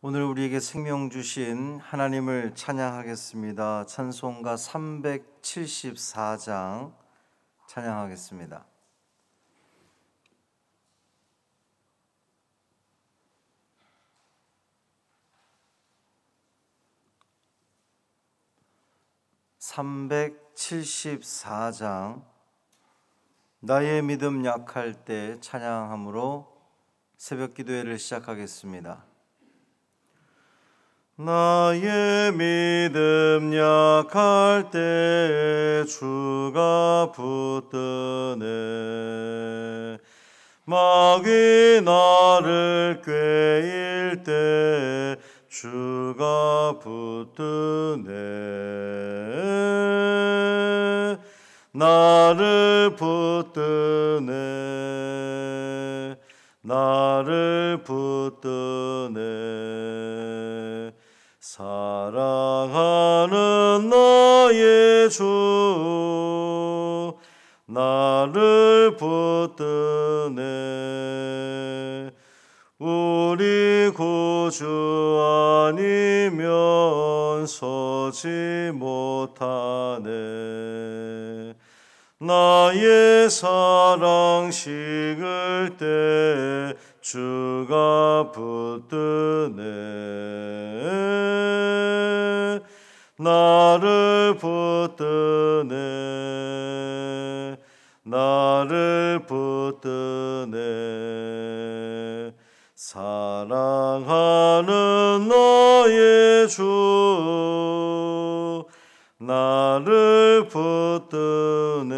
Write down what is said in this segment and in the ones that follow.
오늘 우리에게 생명 주신 하나님을 찬양하겠습니다. 찬송가 374장 찬양하겠습니다. (374장) 나의 믿음 약할 때 찬양함으로 새벽 기도회를 시작하겠습니다. 나의 믿음 약할 때 주가 붙드네. 마귀 나를 꾀일 때 주가 붙드네. 나를 붙드네. 나를 붙드네. 사랑하는 나의 주 나를 붙드네. 우리 구주 아니면 서지 못하네. 나의 사랑 식을 때 주가 붙드네. 나를 붙드네. 나를 붙드네. 사랑하는 나의 주 나를 붙드네.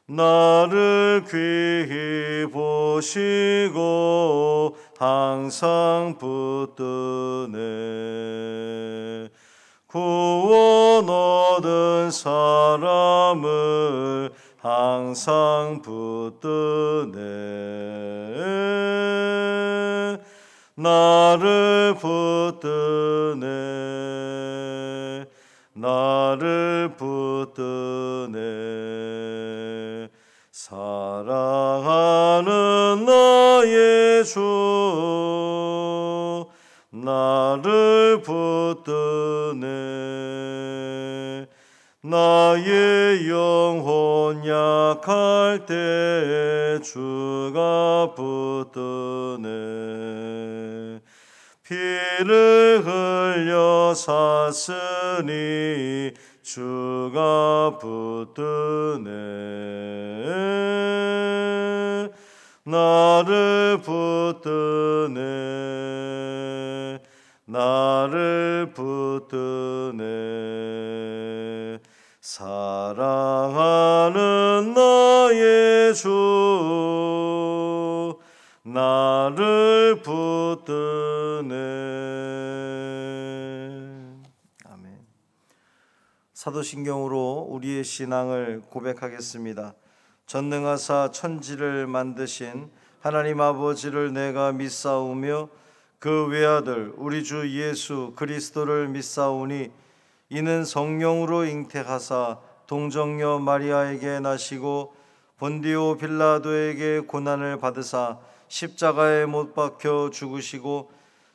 나를 귀히 보시고 항상 붙드네. 구원 얻은 사람을 항상 붙드네. 나를 붙드네. 나를 붙드네. 사랑하는 나의 주 나를 붙드네. 나의 영혼 약할 때 주가 붙드네. 피를 흘려 샀으니 주가 붙드네. 나를 붙드네. 나를 붙드네. 사랑하는 나의 주 나를 붙드네. 아멘. 사도신경으로 우리의 신앙을 고백하겠습니다. 전능하사 천지를 만드신 하나님 아버지를 내가 믿사오며 그 외아들 우리 주 예수 그리스도를 믿사오니 이는 성령으로 잉태하사 동정녀 마리아에게 나시고 본디오 빌라도에게 고난을 받으사 십자가에 못 박혀 죽으시고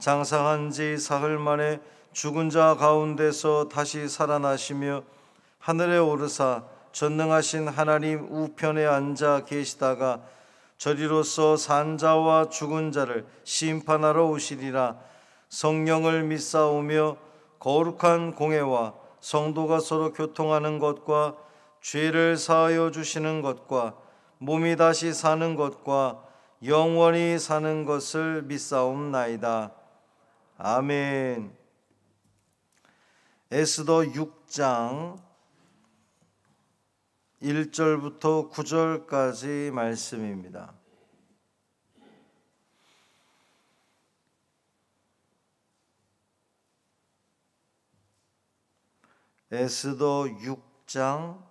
장사한 지 사흘 만에 죽은 자 가운데서 다시 살아나시며 하늘에 오르사 전능하신 하나님 우편에 앉아 계시다가 저리로서 산 자와 죽은 자를 심판하러 오시리라. 성령을 믿사오며 거룩한 공회와 성도가 서로 교통하는 것과 죄를 사하여 주시는 것과 몸이 다시 사는 것과 영원히 사는 것을 믿사옵나이다. 아멘. 에스더 6장 1절부터 9절까지 말씀입니다. 에스더 6장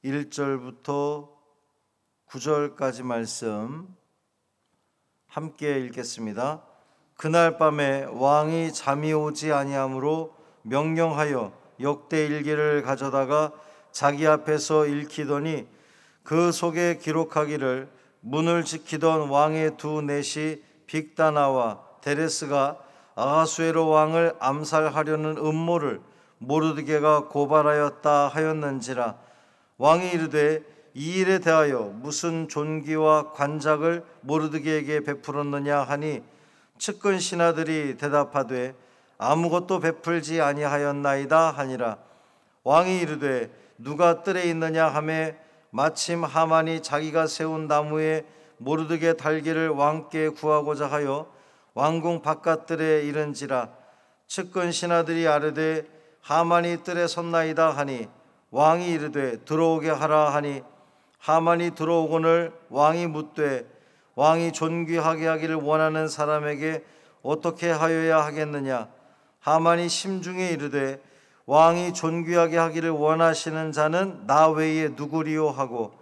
1절부터 9절까지 말씀 함께 읽겠습니다. 그날 밤에 왕이 잠이 오지 아니하므로 명령하여 역대 일기를 가져다가 자기 앞에서 읽히더니 그 속에 기록하기를 문을 지키던 왕의 두 넷이 빅다나와 데레스가 아하수에로 왕을 암살하려는 음모를 모르드게가 고발하였다 하였는지라. 왕이 이르되 이 일에 대하여 무슨 존귀와 관작을 모르드게에게 베풀었느냐 하니 측근 신하들이 대답하되 아무것도 베풀지 아니하였나이다 하니라. 왕이 이르되 누가 뜰에 있느냐 하매 마침 하만이 자기가 세운 나무에 모르드게 달기를 왕께 구하고자 하여 왕궁 바깥뜰에 이른지라. 측근 신하들이 아뢰되 하만이 뜰에 섰나이다 하니 왕이 이르되 들어오게 하라 하니 하만이 들어오거늘 왕이 묻되 왕이 존귀하게 하기를 원하는 사람에게 어떻게 하여야 하겠느냐. 하만이 심중에 이르되 왕이 존귀하게 하기를 원하시는 자는 나 외에 누구리요 하고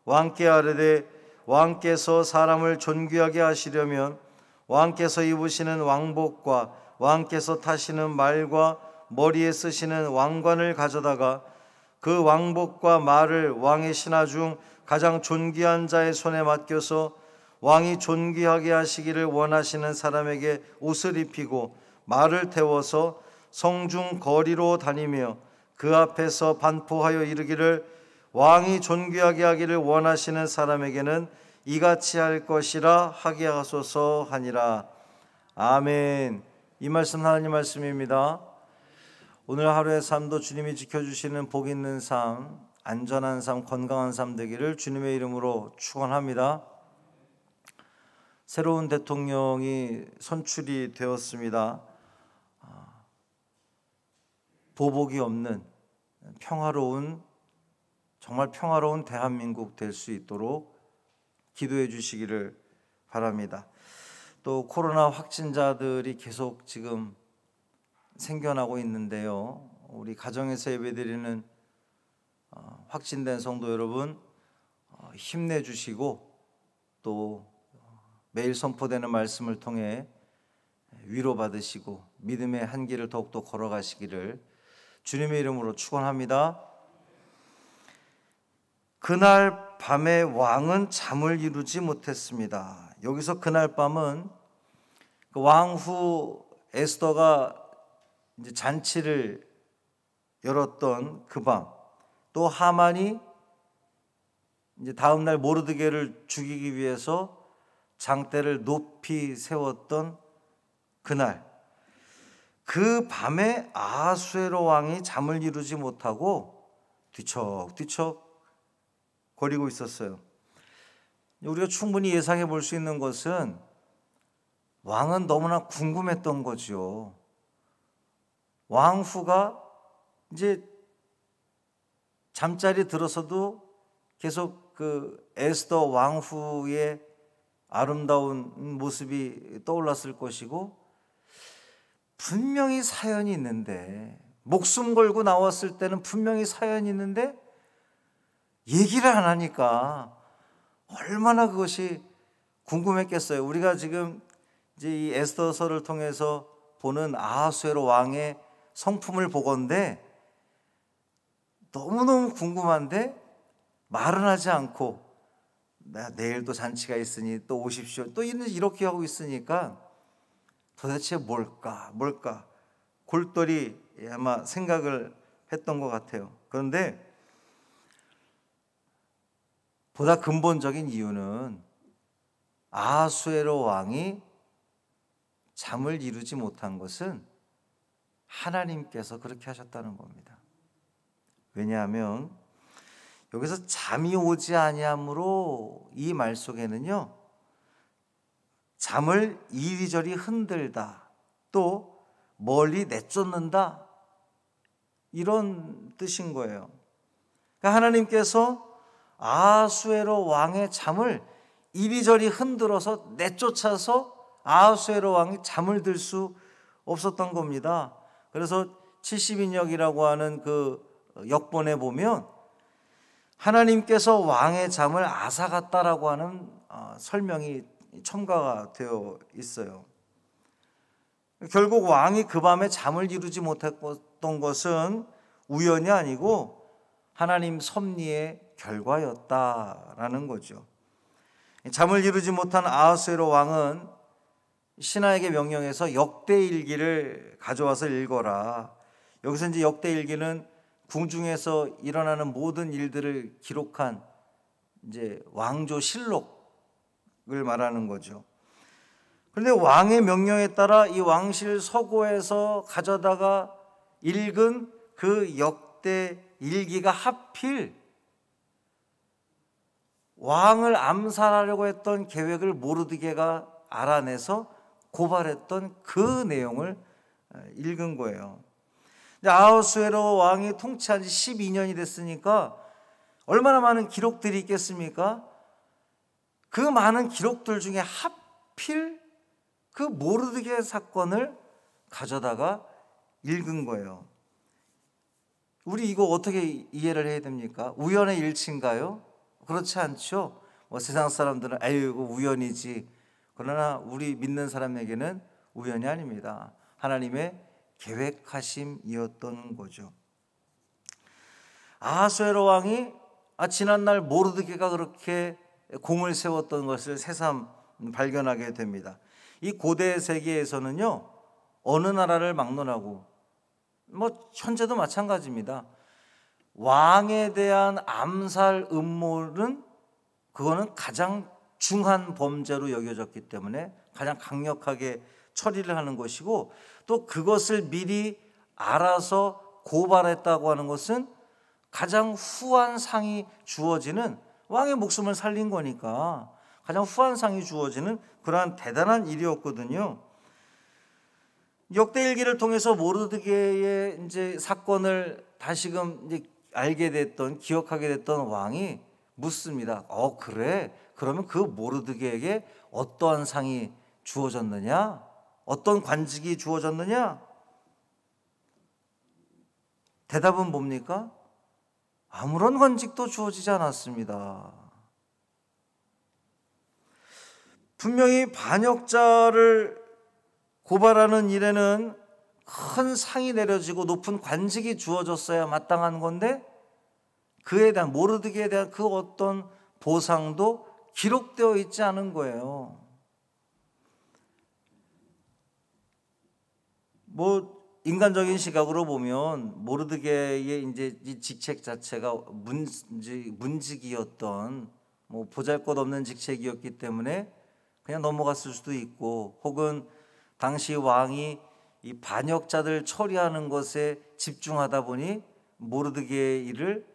왕께 아뢰되 왕께서 사람을 존귀하게 하시려면 왕께서 입으시는 왕복과 왕께서 타시는 말과 머리에 쓰시는 왕관을 가져다가 그 왕복과 말을 왕의 신하 중 가장 존귀한 자의 손에 맡겨서 왕이 존귀하게 하시기를 원하시는 사람에게 옷을 입히고 말을 태워서 성중 거리로 다니며 그 앞에서 반포하여 이르기를 왕이 존귀하게 하기를 원하시는 사람에게는 이같이 할 것이라 하게 하소서 하니라. 아멘. 이 말씀 하나님 말씀입니다. 오늘 하루의 삶도 주님이 지켜주시는 복 있는 삶, 안전한 삶, 건강한 삶 되기를 주님의 이름으로 축원합니다. 새로운 대통령이 선출이 되었습니다. 보복이 없는 평화로운, 정말 평화로운 대한민국 될 수 있도록 기도해 주시기를 바랍니다. 또 코로나 확진자들이 계속 지금 생겨나고 있는데요. 우리 가정에서 예배드리는 확진된 성도 여러분 힘내주시고 또 매일 선포되는 말씀을 통해 위로받으시고 믿음의 한 길을 더욱더 걸어가시기를 주님의 이름으로 축원합니다. 그날 밤에 왕은 잠을 이루지 못했습니다. 여기서 그날 밤은 그 왕후 에스더가 이제 잔치를 열었던 그 밤, 또 하만이 이제 다음 날 모르드게를 죽이기 위해서 장대를 높이 세웠던 그날, 그 밤에 아하수에로 왕이 잠을 이루지 못하고 뒤척뒤척 거리고 있었어요. 우리가 충분히 예상해 볼 수 있는 것은 왕은 너무나 궁금했던 거죠. 왕후가 이제 잠자리 들어서도 계속 그 에스더 왕후의 아름다운 모습이 떠올랐을 것이고, 분명히 사연이 있는데, 목숨 걸고 나왔을 때는 분명히 사연이 있는데 얘기를 안 하니까 얼마나 그것이 궁금했겠어요. 우리가 지금 이제 이 에스더서를 통해서 보는 아하수에로 왕의 성품을 보건대 너무너무 궁금한데 말은 하지 않고, 내일도 잔치가 있으니 또 오십시오, 또 이렇게 하고 있으니까 도대체 뭘까 골똘히 아마 생각을 했던 것 같아요. 그런데 보다 근본적인 이유는 아하수에로 왕이 잠을 이루지 못한 것은 하나님께서 그렇게 하셨다는 겁니다. 왜냐하면 여기서 잠이 오지 아니함으로 이 말 속에는요, 잠을 이리저리 흔들다, 또 멀리 내쫓는다, 이런 뜻인 거예요. 그러니까 하나님께서 아하수에로 왕의 잠을 이리저리 흔들어서 내쫓아서 아하수에로 왕이 잠을 들 수 없었던 겁니다. 그래서 70인역이라고 하는 그 역본에 보면 하나님께서 왕의 잠을 앗아갔다라고 하는 설명이 첨가가 되어 있어요. 결국 왕이 그 밤에 잠을 이루지 못했던 것은 우연이 아니고 하나님 섭리의 결과였다라는 거죠. 잠을 이루지 못한 아하수에로 왕은 신하에게 명령해서 역대일기를 가져와서 읽어라. 여기서 이제 역대일기는 궁중에서 일어나는 모든 일들을 기록한 이제 왕조 실록을 말하는 거죠. 그런데 왕의 명령에 따라 이 왕실 서고에서 가져다가 읽은 그 역대일기가 하필 왕을 암살하려고 했던 계획을 모르드게가 알아내서 고발했던 그 내용을 읽은 거예요. 아하수에로 왕이 통치한 지 12년이 됐으니까 얼마나 많은 기록들이 있겠습니까? 그 많은 기록들 중에 하필 그 모르드게 사건을 가져다가 읽은 거예요. 우리 이거 어떻게 이해를 해야 됩니까? 우연의 일치인가요? 그렇지 않죠. 세상 사람들은 에이 이거 우연이지. 그러나 우리 믿는 사람에게는 우연이 아닙니다. 하나님의 계획하심이었던 거죠. 아하수에로 왕이 지난날 모르드게가 그렇게 공을 세웠던 것을 새삼 발견하게 됩니다. 이 고대 세계에서는요, 어느 나라를 막론하고 현재도 마찬가지입니다. 왕에 대한 암살 음모는 그거는 가장 중한 범죄로 여겨졌기 때문에 가장 강력하게 처리를 하는 것이고, 또 그것을 미리 알아서 고발했다고 하는 것은 가장 후한 상이 주어지는, 왕의 목숨을 살린 거니까 가장 후한 상이 주어지는 그러한 대단한 일이었거든요. 역대일기를 통해서 모르드게의 이제 사건을 다시금 이제 알게 됐던, 기억하게 됐던 왕이 묻습니다. 그래? 그러면 그 모르드게에게 어떠한 상이 주어졌느냐? 어떤 관직이 주어졌느냐? 대답은 뭡니까? 아무런 관직도 주어지지 않았습니다. 분명히 반역자를 고발하는 일에는 큰 상이 내려지고 높은 관직이 주어졌어야 마땅한 건데, 그에 대한, 모르드게에 대한 그 어떤 보상도 기록되어 있지 않은 거예요. 인간적인 시각으로 보면 모르드게의 이제 이 직책 자체가 문직이었던, 보잘것없는 직책이었기 때문에 그냥 넘어갔을 수도 있고, 혹은 당시 왕이 이 반역자들 처리하는 것에 집중하다 보니 모르드게의 일을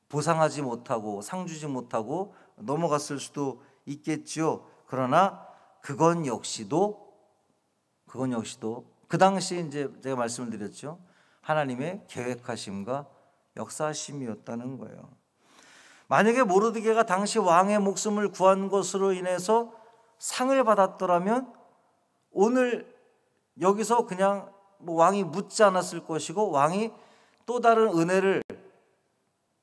보상하지 못하고 상 주지 못하고 넘어갔을 수도 있겠지요. 그러나 그건 역시도 그 당시 이제 제가 말씀을 드렸죠. 하나님의 계획하심과 역사하심이었다는 거예요. 만약에 모르드게가 당시 왕의 목숨을 구한 것으로 인해서 상을 받았더라면 오늘 여기서 그냥 왕이 묻지 않았을 것이고, 왕이 또 다른 은혜를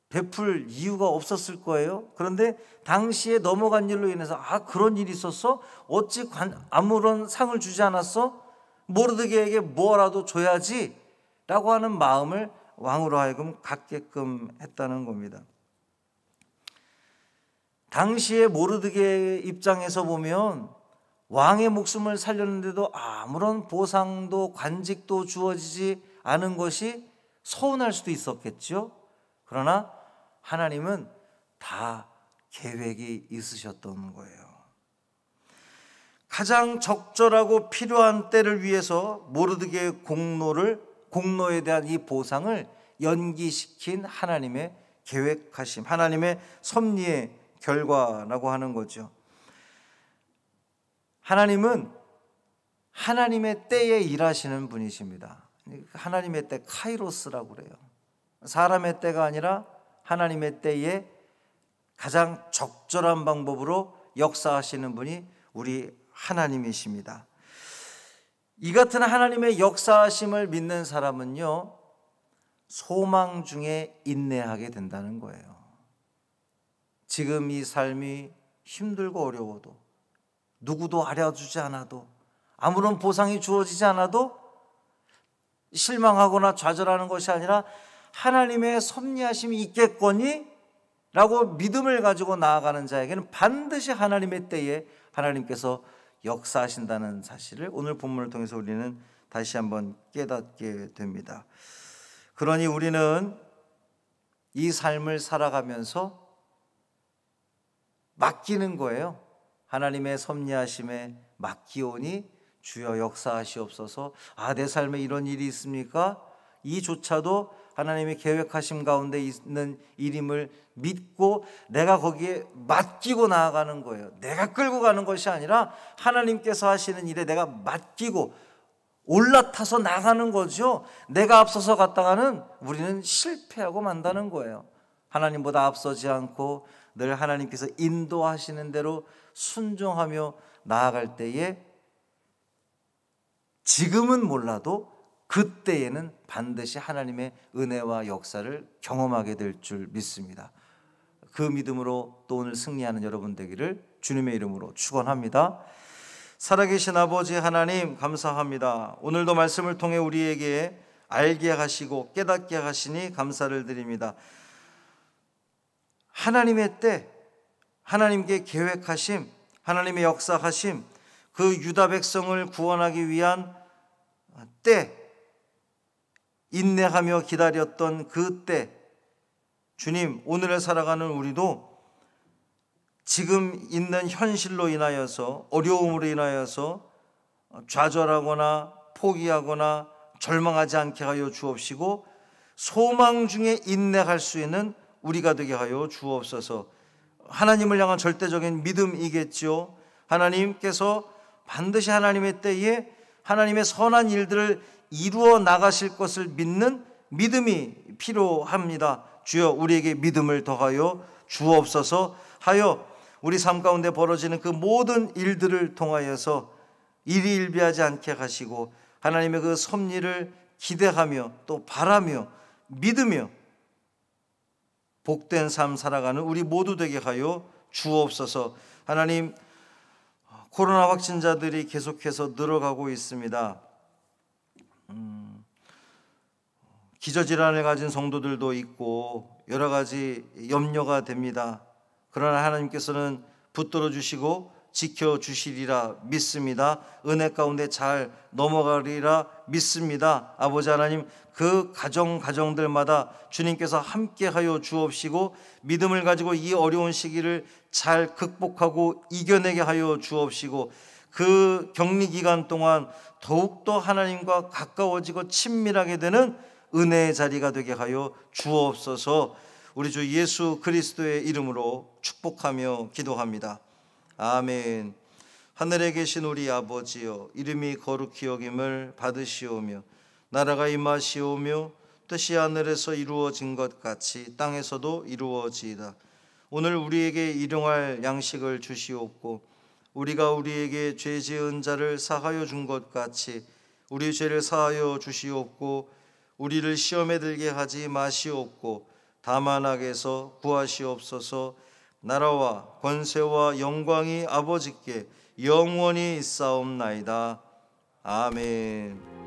베풀 이유가 없었을 거예요. 그런데 당시에 넘어간 일로 인해서 그런 일이 있었어? 어찌 아무런 상을 주지 않았어? 모르드게에게 뭐라도 줘야지 라고 하는 마음을 왕으로 하여금 갖게끔 했다는 겁니다. 당시에 모르드게의 입장에서 보면 왕의 목숨을 살렸는데도 아무런 보상도 관직도 주어지지 않은 것이 서운할 수도 있었겠죠. 그러나 하나님은 다 계획이 있으셨던 거예요. 가장 적절하고 필요한 때를 위해서 모르드게의 공로에 대한 이 보상을 연기시킨 하나님의 계획하심, 하나님의 섭리의 결과라고 하는 거죠. 하나님은 하나님의 때에 일하시는 분이십니다. 하나님의 때, 카이로스라고 그래요. 사람의 때가 아니라 하나님의 때에 가장 적절한 방법으로 역사하시는 분이 우리 하나님이십니다. 이 같은 하나님의 역사하심을 믿는 사람은요, 소망 중에 인내하게 된다는 거예요. 지금 이 삶이 힘들고 어려워도, 누구도 알아주지 않아도, 아무런 보상이 주어지지 않아도 실망하거나 좌절하는 것이 아니라 하나님의 섭리하심이 있겠거니 라고 믿음을 가지고 나아가는 자에게는 반드시 하나님의 때에 하나님께서 역사하신다는 사실을 오늘 본문을 통해서 우리는 다시 한번 깨닫게 됩니다. 그러니 우리는 이 삶을 살아가면서 맡기는 거예요. 하나님의 섭리하심에 맡기오니 주여 역사하시옵소서. 내 삶에 이런 일이 있습니까? 이조차도 하나님의 계획하심 가운데 있는 일임을 믿고 내가 거기에 맡기고 나아가는 거예요. 내가 끌고 가는 것이 아니라 하나님께서 하시는 일에 내가 맡기고 올라타서 나가는 거죠. 내가 앞서서 갔다가는 우리는 실패하고 만다는 거예요. 하나님보다 앞서지 않고 늘 하나님께서 인도하시는 대로 순종하며 나아갈 때에 지금은 몰라도 그때에는 반드시 하나님의 은혜와 역사를 경험하게 될 줄 믿습니다. 그 믿음으로 또 오늘 승리하는 여러분 되기를 주님의 이름으로 축원합니다. 살아계신 아버지 하나님 감사합니다. 오늘도 말씀을 통해 우리에게 알게 하시고 깨닫게 하시니 감사를 드립니다. 하나님의 때, 하나님께 계획하심, 하나님의 역사하심, 그 유다 백성을 구원하기 위한 때, 인내하며 기다렸던 그 때, 주님, 오늘을 살아가는 우리도 지금 있는 현실로 인하여서, 어려움으로 인하여서 좌절하거나 포기하거나 절망하지 않게 하여 주옵시고 소망 중에 인내할 수 있는 우리가 되게 하여 주옵소서. 하나님을 향한 절대적인 믿음이겠지요. 하나님께서 반드시 하나님의 때에 하나님의 선한 일들을 이루어 나가실 것을 믿는 믿음이 필요합니다. 주여 우리에게 믿음을 더하여 주옵소서. 하여 우리 삶 가운데 벌어지는 그 모든 일들을 통하여서 일희일비하지 않게 하시고 하나님의 그 섭리를 기대하며 또 바라며 믿으며 복된 삶 살아가는 우리 모두 되게 하여 주옵소서. 하나님, 코로나 확진자들이 계속해서 늘어가고 있습니다. 기저질환을 가진 성도들도 있고 여러 가지 염려가 됩니다. 그러나 하나님께서는 붙들어 주시고 지켜주시리라 믿습니다. 은혜 가운데 잘 넘어가리라 믿습니다. 아버지 하나님, 그 가정들마다 주님께서 함께하여 주옵시고 믿음을 가지고 이 어려운 시기를 잘 극복하고 이겨내게 하여 주옵시고 그 격리 기간 동안 더욱더 하나님과 가까워지고 친밀하게 되는 은혜의 자리가 되게 하여 주옵소서. 우리 주 예수 그리스도의 이름으로 축복하며 기도합니다. 아멘. 하늘에 계신 우리 아버지여, 이름이 거룩히 여김을 받으시오며 나라가 임하시오며 뜻이 하늘에서 이루어진 것 같이 땅에서도 이루어지이다. 오늘 우리에게 일용할 양식을 주시옵고 우리가 우리에게 죄 지은 자를 사하여 준 것 같이 우리 죄를 사하여 주시옵고 우리를 시험에 들게 하지 마시옵고 다만 악에서 구하시옵소서. 나라와 권세와 영광이 아버지께 영원히 있사옵나이다. 아멘.